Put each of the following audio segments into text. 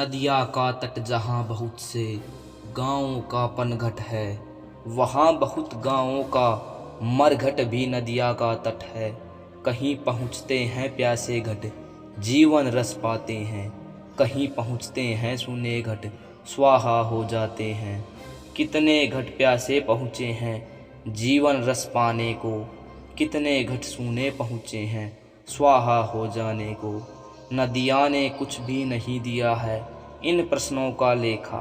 नदिया का तट जहाँ बहुत से गाँवों का पनघट है, वहाँ बहुत गाँवों का मरघट भी नदिया का तट है। कहीं पहुँचते हैं प्यासे घट, जीवन रस पाते हैं, कहीं पहुँचते हैं सूने घट, स्वाहा हो जाते हैं। कितने घट प्यासे पहुँचे हैं जीवन रस पाने को, कितने घट सूने पहुँचे हैं स्वाहा हो जाने को। नदिया ने कुछ भी नहीं दिया है इन प्रश्नों का लेखा,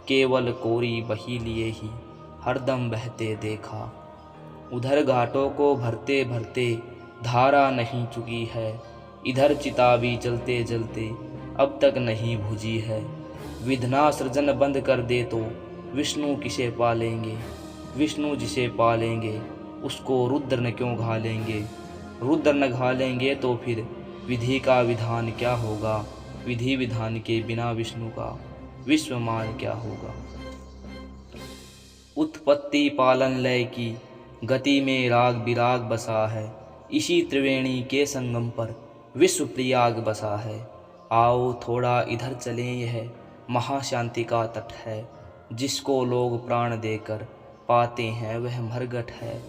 केवल कोरी बही लिए ही हरदम बहते देखा। उधर घाटों को भरते भरते धारा नहीं चुकी है, इधर चिताबी जलते जलते अब तक नहीं बुझी है। विधना सृजन बंद कर दे तो विष्णु किसे पालेंगे, विष्णु जिसे पालेंगे उसको रुद्र न क्यों घालेंगे। रुद्र न घालेंगे तो फिर विधि का विधान क्या होगा, विधि विधान के बिना विष्णु का विश्वमान क्या होगा। उत्पत्ति पालन लय की गति में राग विराग बसा है, इसी त्रिवेणी के संगम पर विश्व प्रयाग बसा है। आओ थोड़ा इधर चलें, यह महाशांति का तट है, जिसको लोग प्राण देकर पाते हैं वह मरघट है।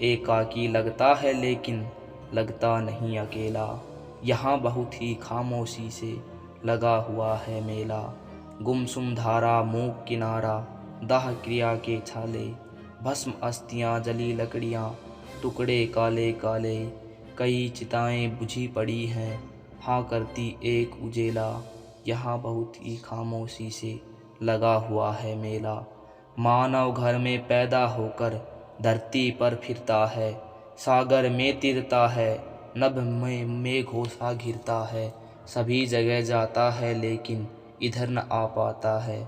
एकाकी लगता है लेकिन लगता नहीं अकेला, यहाँ बहुत ही खामोशी से लगा हुआ है मेला। गुमसुम धारा मूक किनारा दाह क्रिया के छाले, भस्म अस्थियाँ जली लकड़ियाँ टुकड़े काले काले। कई चिताएं बुझी पड़ी हैं हाँ करती एक उजेला, यहाँ बहुत ही खामोशी से लगा हुआ है मेला। मानव घर में पैदा होकर धरती पर फिरता है, सागर में तिरता है, नभ में मेघों सा घिरता है। सभी जगह जाता है लेकिन इधर न आ पाता है,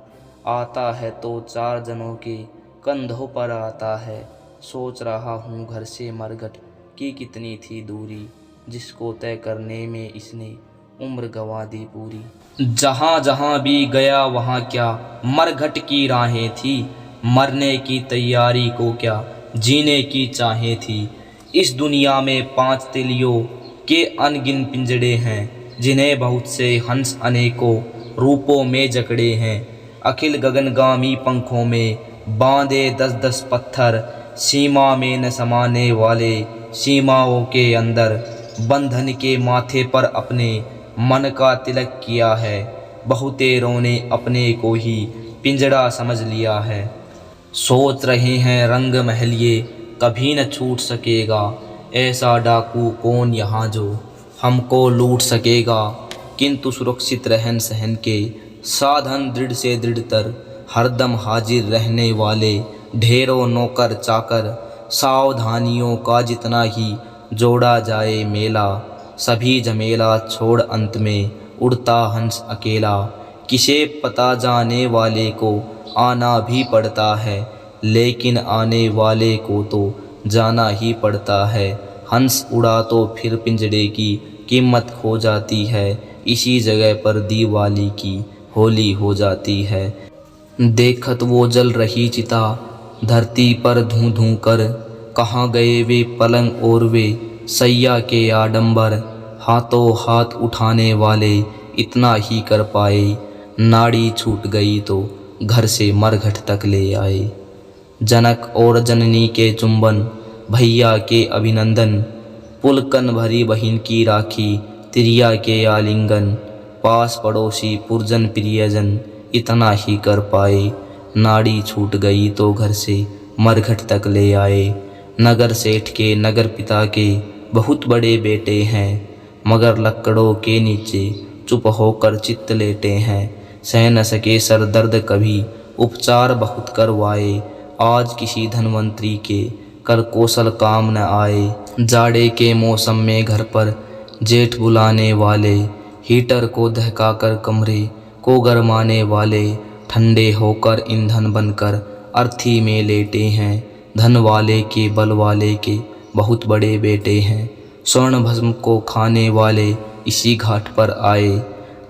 आता है तो चार जनों के कंधों पर आता है। सोच रहा हूँ घर से मरघट की कितनी थी दूरी, जिसको तय करने में इसने उम्र गंवा दी पूरी। जहाँ जहाँ भी गया वहाँ क्या मरघट की राहें थी, मरने की तैयारी को क्या जीने की चाहें थी। इस दुनिया में 5 तिलियों के अनगिन पिंजड़े हैं, जिन्हें बहुत से हंस अनेकों रूपों में जकड़े हैं। अखिल गगनगामी पंखों में बांधे 10-10 पत्थर, सीमा में न समाने वाले सीमाओं के अंदर बंधन के माथे पर अपने मन का तिलक किया है। बहुतेरों ने अपने को ही पिंजड़ा समझ लिया है, सोच रहे हैं रंग महलिए कभी न छूट सकेगा। ऐसा डाकू कौन यहाँ जो हमको लूट सकेगा। किंतु सुरक्षित रहन सहन के साधन दृढ़ से दृढ़तर, हरदम हाजिर रहने वाले ढेरों नौकर चाकर। सावधानियों का जितना ही जोड़ा जाए मेला, सभी झमेला छोड़ अंत में उड़ता हंस अकेला। किसे पता जाने वाले को आना भी पड़ता है, लेकिन आने वाले को तो जाना ही पड़ता है। हंस उड़ा तो फिर पिंजड़े की कीमत खो जाती है, इसी जगह पर दिवाली की होली हो जाती है। देखत वो जल रही चिता धरती पर धूं धूं कर, कहाँ गए वे पलंग और वे सैया के आडंबर। हाथों हाथ उठाने वाले इतना ही कर पाए, नाड़ी छूट गई तो घर से मरघट तक ले आए। जनक और जननी के चुंबन, भैया के अभिनंदन, पुलकन भरी बहिन की राखी, तिरिया के आलिंगन। पास पड़ोसी पुरजन प्रियजन इतना ही कर पाए, नाड़ी छूट गई तो घर से मरघट तक ले आए। नगर सेठ के नगर पिता के बहुत बड़े बेटे हैं, मगर लकड़ों के नीचे चुप होकर चित्त लेटे हैं। सह न सके सर दर्द कभी उपचार बहुत करवाए, आज किसी धनवंतरी के कर कौशल काम न आए। जाड़े के मौसम में घर पर जेठ बुलाने वाले, हीटर को दहकाकर कमरे को गरमाने वाले, ठंडे होकर ईंधन बनकर अर्थी में लेटे हैं। धन वाले के बल वाले के बहुत बड़े बेटे हैं, स्वर्ण भस्म को खाने वाले इसी घाट पर आए।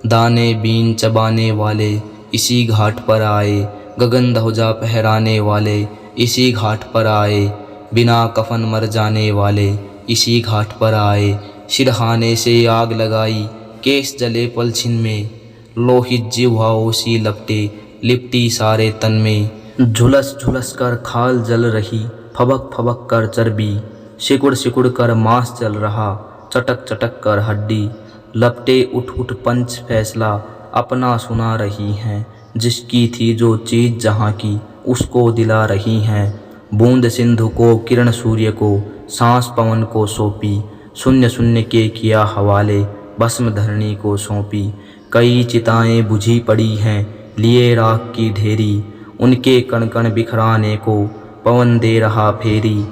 दाने बीन चबाने वाले इसी घाट पर आए, गगन ध्वजा फहराने वाले इसी घाट पर आए। बिना कफन मर जाने वाले इसी घाट पर आए। सिरहाने से आग लगाई केस जले पलछिन में, लोहित जिह्वाओं सी लपटे लिपटी सारे तन में। झुलस झुलस कर खाल जल रही, फबक फबक कर चर्बी, सिकुड़ सिकुड़ कर मांस जल रहा, चटक चटक कर हड्डी। लपटे उठ उठ पंच फैसला अपना सुना रही हैं, जिसकी थी जो चीज़ जहाँ की उसको दिला रही हैं। बूंद सिंधु को, किरण सूर्य को, सांस पवन को सौंपी, शून्य शून्य के किया हवाले, भस्म धरणी को सौंपी। कई चिताएं बुझी पड़ी हैं, लिए राख की ढेरी, उनके कण कण बिखराने को पवन दे रहा फेरी।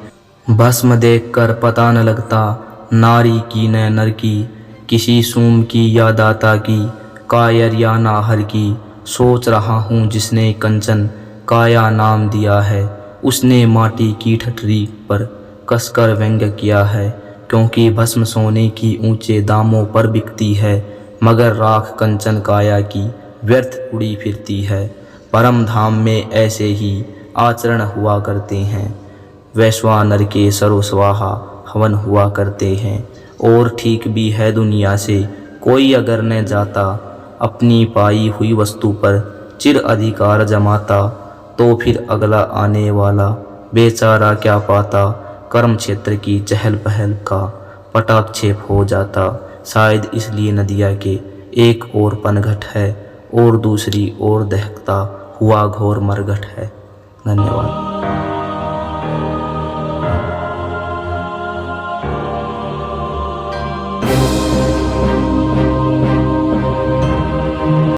भस्म देख कर पता न लगता नारी की न नर की, किसी सूम की या दाता की, कायर या नाहर की। सोच रहा हूँ जिसने कंचन काया नाम दिया है, उसने माटी की ठठरी पर कसकर व्यंग्य किया है। क्योंकि भस्म सोने की ऊंचे दामों पर बिकती है, मगर राख कंचन काया की व्यर्थ उड़ी फिरती है। परम धाम में ऐसे ही आचरण हुआ करते हैं, वैश्वानर के सरोस्वाहा हवन हुआ करते हैं। और ठीक भी है दुनिया से कोई अगर न जाता, अपनी पाई हुई वस्तु पर चिर अधिकार जमाता, तो फिर अगला आने वाला बेचारा क्या पाता। कर्म क्षेत्र की चहल पहल का पटाक्षेप हो जाता। शायद इसलिए नदिया के एक ओर पनघट है और दूसरी ओर दहकता हुआ घोर मरघट है। धन्यवाद।